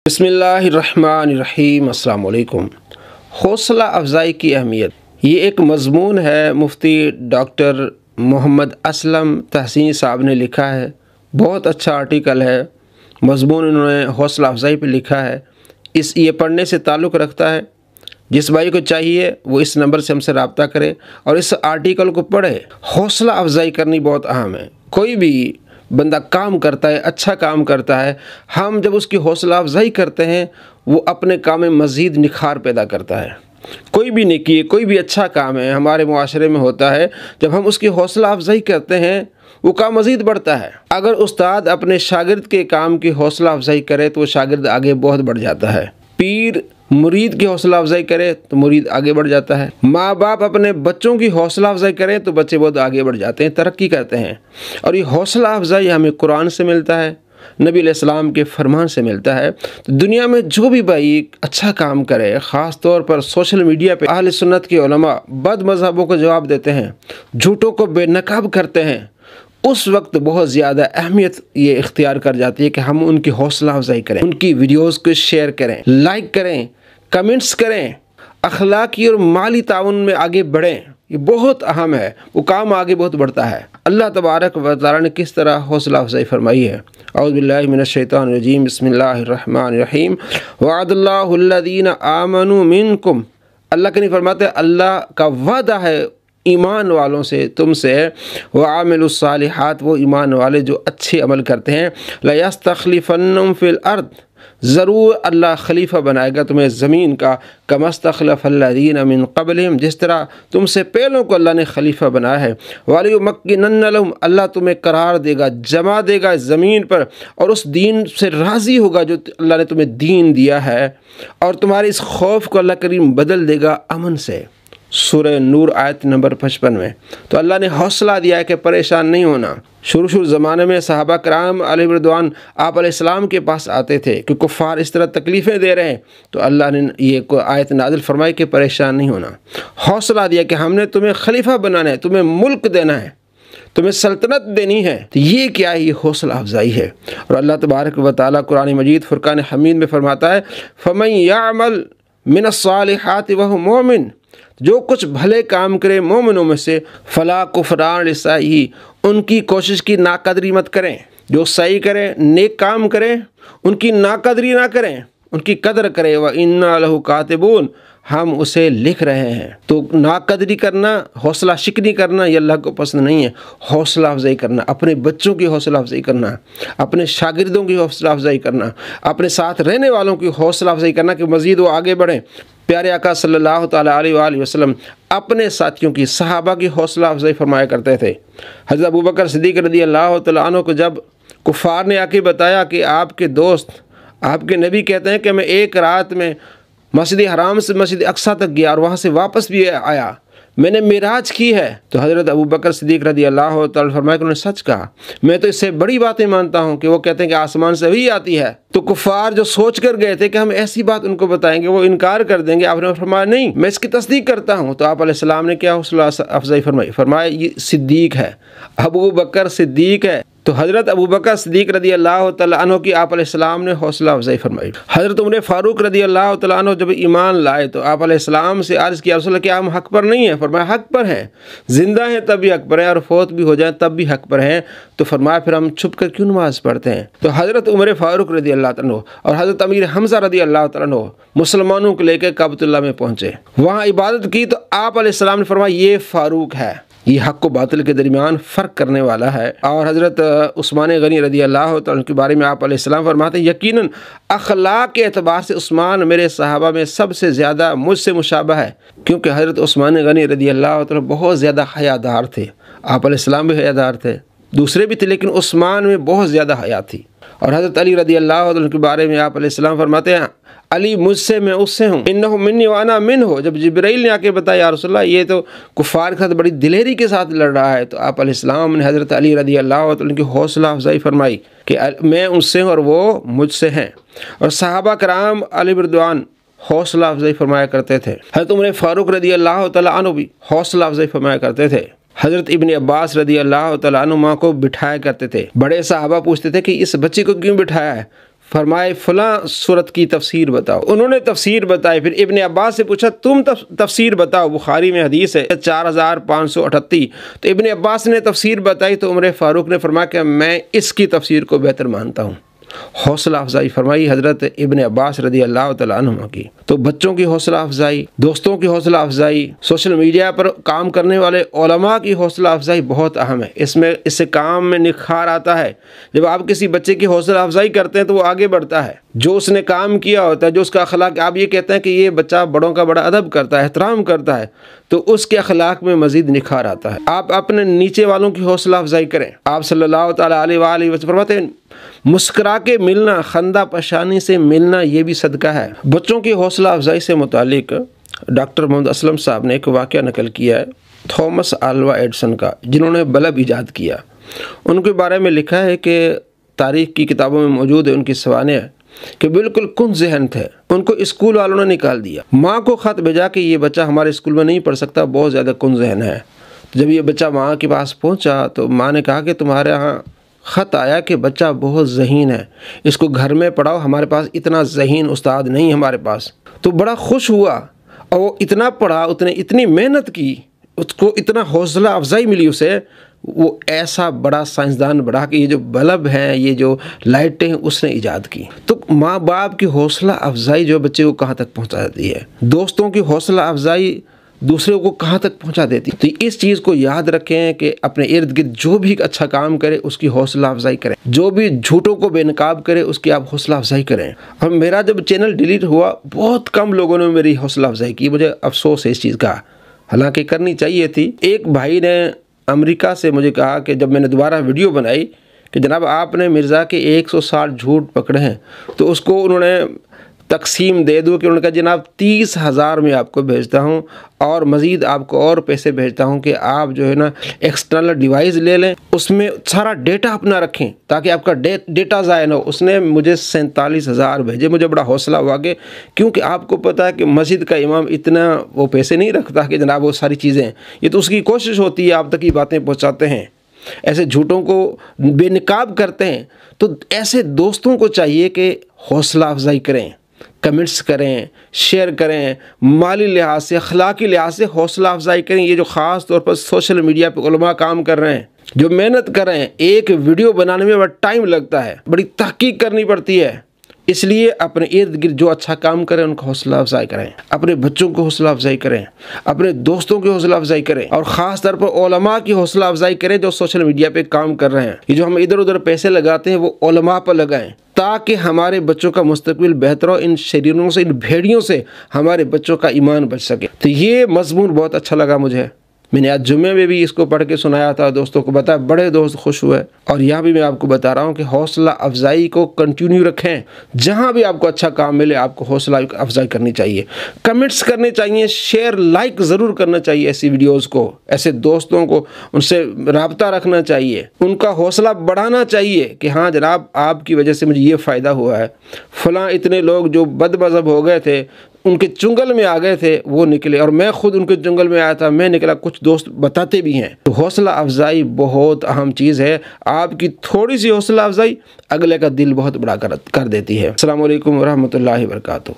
बिस्मिल्लाहिर्रहमानिर्रहीम। अस्सलाम वालेकुम। हौसला अफजाई की अहमियत, ये एक मज़मून है मुफ्ती डॉक्टर मोहम्मद असलम तहसीन साहब ने लिखा है। बहुत अच्छा आर्टिकल है, मज़मून इन्होंने हौसला अफजाई पे लिखा है। ये पढ़ने से ताल्लुक़ रखता है। जिस भाई को चाहिए वो इस नंबर से हमसे रब्ता करे और इस आर्टिकल को पढ़े। हौसला अफजाई करनी बहुत अहम है। कोई भी बंदा काम करता है, अच्छा काम करता है, हम जब उसकी हौसला अफजाई करते हैं वो अपने काम में मज़ीद निखार पैदा करता है। कोई भी नेकी, कोई भी अच्छा काम है हमारे मुआशरे में होता है, जब हम उसकी हौसला अफजाई करते हैं वो काम मज़ीद बढ़ता है। अगर उस्ताद अपने शागिर्द के काम की हौसला अफजाई करे तो वो शागिर्द आगे बहुत बढ़ जाता है। पीर मुरीद की हौसला अफजाई करे तो मुरीद आगे बढ़ जाता है। माँ बाप अपने बच्चों की हौसला अफजाई करें तो बच्चे बहुत आगे बढ़ जाते हैं, तरक्की करते हैं। और ये हौसला अफजाई हमें कुरान से मिलता है, नबी अलैहिस्सलाम के फरमान से मिलता है। तो दुनिया में जो भी भाई अच्छा काम करे, ख़ास तौर पर सोशल मीडिया पे अहले सुन्नत के उलमा बद मज़हबों को जवाब देते हैं, झूठों को बेनकाब करते हैं, उस वक्त बहुत ज़्यादा अहमियत ये इख्तियार कर जाती है कि हम उनकी हौसला अफजाई करें, उनकी वीडियोज़ को शेयर करें, लाइक करें, कमेंट्स करें, अखलाकी और माली ताउन में आगे बढ़ें। ये बहुत अहम है, वो काम आगे बहुत बढ़ता है। अल्लाह तबारक व तआला ने किस तरह हौसला अफजाई फरमाई है। औज़ु बिल्लाहि मिनश शैतानिर रजीम। बिस्मिल्लाहिर्रहमानिर्रहीम। वअदल्लाहुल्लज़ीना आमनू मिनकुम। अल्लाह के नहीं फरमाते, अल्लाह का वादा है ईमान वालों से, तुमसे, व आमिलुस्सालिहात, वो ईमान वाले जो अच्छे अमल करते हैं, ला यस्तखलिफन्नहुम फिल अर्द, ज़रूर अल्लाह खलीफा बनाएगा तुम्हें ज़मीन का, कमस्तखलफ़ल्लज़ीना मिन क़ब्लिहिम, जिस तरह तुमसे पहलों को अल्लाह ने खलीफा बनाया है। वलियुमक्किनन्ना लहुम, अल्लाह तुम्हें करार देगा, जमा देगा ज़मीन पर, और उस दीन से राज़ी होगा जो अल्लाह ने तुम्हें दीन दिया है, और तुम्हारे इस खौफ को अल्लाह करीम बदल देगा अमन से। सूरह नूर आयत नंबर 55 में। तो अल्लाह ने हौसला दिया है कि परेशान नहीं होना। शुरू ज़माने में सहाबा कराम अलैहिम रिदवान आप अलैहिस्सलाम के पास आते थे कि कुफ़ार इस तरह तकलीफ़ें दे रहे हैं, तो अल्लाह ने ये आयत नाज़िल फरमाई कि परेशान नहीं होना। हौसला दिया कि हमने तुम्हें खलीफा बनाना है, तुम्हें मुल्क देना है, तुम्हें सल्तनत देनी है। तो ये क्या है? ये हौसला अफजाई है। और अल्लाह तबारक व तआला कुरान मजीद फुरकान हमीद में फरमाता है, फ़मन यअमल मिनस्सालिहाति वहुव मोमिन, जो कुछ भले काम करे मोमिनों में से, फ़ला कुफ़रान लिसाई, उनकी कोशिश की नाकदरी मत करें। जो सही करें, नेक काम करें, उनकी नाकदरी ना करें, उनकी कदर करें। व इन्ना लहू कातिबून, हम उसे लिख रहे हैं। तो नाकदरी करना, हौसला शिकनी करना, ये अल्लाह को पसंद नहीं है। हौसला अफजाई करना, अपने बच्चों की हौसला अफजाई करना, अपने शागिर्दों की हौसला अफजाई करना, अपने साथ रहने वालों की हौसला अफजाई करना कि मज़ीद वो आगे बढ़ें। प्यारे आका सल्लल्लाहु तआला अलैहि वसल्लम अपने साथियों की, सहाबा की हौसला अफजाई फरमाया करते थे। हज़रत अबू बकर सिद्दीक़ रज़ी अल्लाह तआला अन्हु को जब कुफ़ार ने आके बताया कि आपके दोस्त, आपके नबी कहते हैं कि मैं एक रात में मस्जिद हराम से मस्जिद अक्सा तक गया और वहाँ से वापस भी आया, मैंने मिराज की है, तो हज़रत अबू बकर सिद्दीक़ रज़ी अल्लाह तआला फरमाया कि उन्होंने सच कहा। मैं तो इससे बड़ी बातें मानता हूँ कि वो कहते हैं कि आसमान से भी आती है। तो कुफ़ार जो सोच कर गए थे कि हम ऐसी बात उनको बताएंगे, वो इनकार कर देंगे, आपने फरमाया नहीं, मैं इसकी तस्दीक करता हूँ। तो आप अलैहिस्सलाम ने क्या हौसला अफजाई फरमाई? फरमाया ये सिद्दीक़ है, अबू बकर सिद्दीक़ है। तो हज़रत अबू बकर सिद्दीक़ रज़ी अल्लाह तआला अन्हु की आप अलैहिस्सलाम ने हौसला अफजाई फरमाई। हज़रत उमर फ़ारूक रज़ी अल्लाह तआला अन्हु जब ईमान लाए तो आप अलैहिस्सलाम से अर्ज़ किया, रसूल क्या हम हक़ पर नहीं हैं? फरमाया हक़ पर हैं, ज़िंदा हैं तब भी हक़ पर हैं, और फौत भी हो जाएं तब भी हक़ पर हैं। तो फरमाया फिर हम छुप कर क्यों नमाज़ पढ़ते हैं? तो हज़रत उमर फ़ारूक रज़ी अल्लाह तआला अन्हु और हज़रत अमीर हमज़ा रज़ी अल्लाह तआला अन्हु मुसलमानों को लेकर काबतुल्लाह में पहुँचे, वहाँ इबादत की। तो आप अलैहिस्सलाम ने फरमाया ये फ़ारूक है, ये हक़ व बातिल के दरमियान फ़र्क करने वाला है। और हज़रत उस्मान गनी रज़ी अल्लाह तआला के बारे में आप अलैहिस्सलाम फरमाते हैं, यकीनन अखलाक के एतबार से उस्मान मेरे सहाबा में सबसे ज़्यादा मुझसे मुशाबह है, क्योंकि हज़रत उस्मान गनी रज़ी अल्लाह तआला बहुत ज़्यादा हयादार थे। आप अलैहिस्सलाम भी हयादार थे, दूसरे भी थे, लेकिन उस्मान में बहुत ज़्यादा हया थी। और हज़रत अली रज़ी अल्लाह तआला के बारे में आप अलैहिस्सलाम फरमाते हैं, अली मुझसे, मैं उससे हूँ, इन्नहु मिन्नी व अना मिन्हु। जब जिब्राइल ने आके बताया, या रसूलल्लाह ये तो कुफ़ार के साथ बड़ी दिलेरी के साथ लड़ रहा है, तो आप अलैहिस्सलाम ने हज़रत अली रज़ी अल्लाह तआला की हौसला अफजाई फरमाई कि मैं उनसे हूँ और वो मुझसे हैं। और सहाबा कराम अलैहिम रिदवान हौसला अफजाई फरमाया करते थे। हज़रत उमर फ़ारूक रज़ी अल्लाह तआला अन्हु भी हौसला अफजाई फरमाया करते थे। हज़रत इब्न अब्बास रज़ी अल्लाह तआला अन्हुमा को बिठाया करते थे। बड़े सहाबा पूछते थे कि इस बच्चे को क्यों बिठाया है? फरमाए फ़लाँ सूरत की तफसीर बताओ। उन्होंने तफसीर बताई। फिर इब्ने अब्बास से पूछा तुम तफसीर बताओ। बुखारी में हदीस है 4538। तो इब्ने अब्बास ने तफसीर बताई तो उमर फ़ारूक ने फरमाया कि मैं इसकी तफसीर को बेहतर मानता हूँ। हौसला अफजाई फरमाई हज़रत इब्ने अब्बास रदी अल्लाह तआला अन्हुमा की। तो बच्चों की हौसला अफजाई, दोस्तों की हौसला अफजाई, सोशल मीडिया पर काम करने वाले उलमा की हौसला अफजाई बहुत अहम है। इससे काम में निखार आता है। जब आप किसी बच्चे की हौसला अफजाई करते हैं तो वो आगे बढ़ता है। जो उसने काम किया होता है, जो उसका अखलाक, आप ये कहते हैं कि ये बच्चा बड़ों का बड़ा अदब करता है, एहतराम करता है, तो उसके अखलाक में मज़ीद निखार आता है। आप अपने नीचे वालों की हौसला अफजाई करें। आप सल्लल्लाहु तआला अलैहि वसल्लम फरमाते हैं मुस्कुरा के मिलना, खंदा पशानी से मिलना, ये भी सदका है। बच्चों की हौसला अफजाई से मुतालिक डॉक्टर मोहम्मद असलम साहब ने एक वाक़या नकल किया है थॉमस अल्वा एडिसन का, जिन्होंने बल्ब ईजाद किया। उनके बारे में लिखा है कि तारीख़ की किताबों में मौजूद है उनकी सवानेह कि बिल्कुल कुन ज़हन थे। उनको स्कूल वालों ने निकाल दिया। माँ को ख़त भेजा कि ये बच्चा हमारे स्कूल में नहीं पढ़ सकता, बहुत ज़्यादा कुन ज़हन है। जब ये बच्चा माँ के पास पहुँचा तो माँ ने कहा कि तुम्हारे यहाँ ख़त आया कि बच्चा बहुत ज़हीन है, इसको घर में पढ़ाओ, हमारे पास इतना ज़हीन उस्ताद नहीं हमारे पास। तो बड़ा खुश हुआ और वो इतना पढ़ा, उसने इतनी मेहनत की, उसको इतना हौसला अफजाई मिली उसे, वो ऐसा बड़ा साइंसदान बढ़ा कि ये जो बल्ब हैं, ये जो लाइटें हैं, उसने ईजाद की। तो माँ बाप की हौसला अफजाई जो बच्चे को कहाँ तक पहुँचा देती है, दोस्तों की हौसला अफजाई दूसरे को कहाँ तक पहुँचा देती। तो इस चीज़ को याद रखें कि अपने इर्द गिर्द जो भी अच्छा काम करे उसकी हौसला अफजाई करें, जो भी झूठों को बेनकाब करे उसकी आप हौसला अफजाई करें। और मेरा जब चैनल डिलीट हुआ बहुत कम लोगों ने मेरी हौसला अफजाई की, मुझे अफसोस है इस चीज़ का, हालांकि करनी चाहिए थी। एक भाई ने अमेरिका से मुझे कहा कि जब मैंने दोबारा वीडियो बनाई कि जनाब आपने मिर्ज़ा के 160 झूठ पकड़े हैं, तो उसको उन्होंने तकसीम दे दूँ कि उन्होंने कहा जनाब 30,000 में आपको भेजता हूँ और मज़ीद आपको और पैसे भेजता हूँ कि आप जो है ना एक्सटर्नल डिवाइस ले लें, उसमें सारा डेटा अपना रखें ताकि आपका डेटा ज़ाया ना हो। उसने मुझे 47,000 भेजे। मुझे बड़ा हौसला हुआ कि क्योंकि आपको पता है कि मस्जिद का इमाम इतना वो पैसे नहीं रखता कि जनाब वो सारी चीज़ें, ये तो उसकी कोशिश होती है आप तक ये बातें पहुँचाते हैं, ऐसे झूठों को बेनकाब करते हैं। तो ऐसे दोस्तों को चाहिए कि हौसला अफजाई करें, कमेंट्स करें, शेयर करें, माली लिहाज से, अखलाकी लिहाज से हौसला अफजाई करें। ये जो ख़ास तौर पर सोशल मीडिया पे उलमा काम कर रहे हैं, जो मेहनत कर रहे हैं, एक वीडियो बनाने में बड़ा टाइम लगता है, बड़ी तहकीक करनी पड़ती है, इसलिए अपने इर्द गिर्द जो अच्छा काम करें उनको हौसला अफजाई करें, अपने बच्चों को हौसला अफजाई करें, अपने दोस्तों की हौसला अफजाई करें और ख़ास तौर पर उलमा की हौसला अफजाई करें जो सोशल मीडिया पे काम कर रहे हैं। ये जो हम इधर उधर पैसे लगाते हैं वो उलमा पर लगाएं ताकि हमारे बच्चों का मुस्तकबिल बेहतर हो, इन शरीरों से, इन भेड़ियों से हमारे बच्चों का ईमान बच सके। तो ये मजमून बहुत अच्छा लगा मुझे। मैंने आज जुम्मे में भी इसको पढ़ के सुनाया था, दोस्तों को बताया, बड़े दोस्त खुश हुए। और यहाँ भी मैं आपको बता रहा हूँ कि हौसला अफजाई को कंटिन्यू रखें। जहाँ भी आपको अच्छा काम मिले आपको हौसला अफजाई करनी चाहिए, कमेंट्स करने चाहिए, शेयर लाइक ज़रूर करना चाहिए ऐसी वीडियोज़ को, ऐसे दोस्तों को उनसे रब्ता रखना चाहिए, उनका हौसला बढ़ाना चाहिए कि हाँ जनाब आपकी वजह से मुझे ये फ़ायदा हुआ है, फ़लाँ इतने लोग जो बदमज़हब हो गए थे उनके चुंगल में आ गए थे वो निकले, और मैं खुद उनके चुंगल में आया था, मैं निकला। कुछ दोस्त बताते भी हैं। तो हौसला अफजाई बहुत अहम चीज़ है। आपकी थोड़ी सी हौसला अफजाई अगले का दिल बहुत बड़ा कर देती है। अस्सलाम वालेकुम रहमतुल्लाहि व बरकातुहू।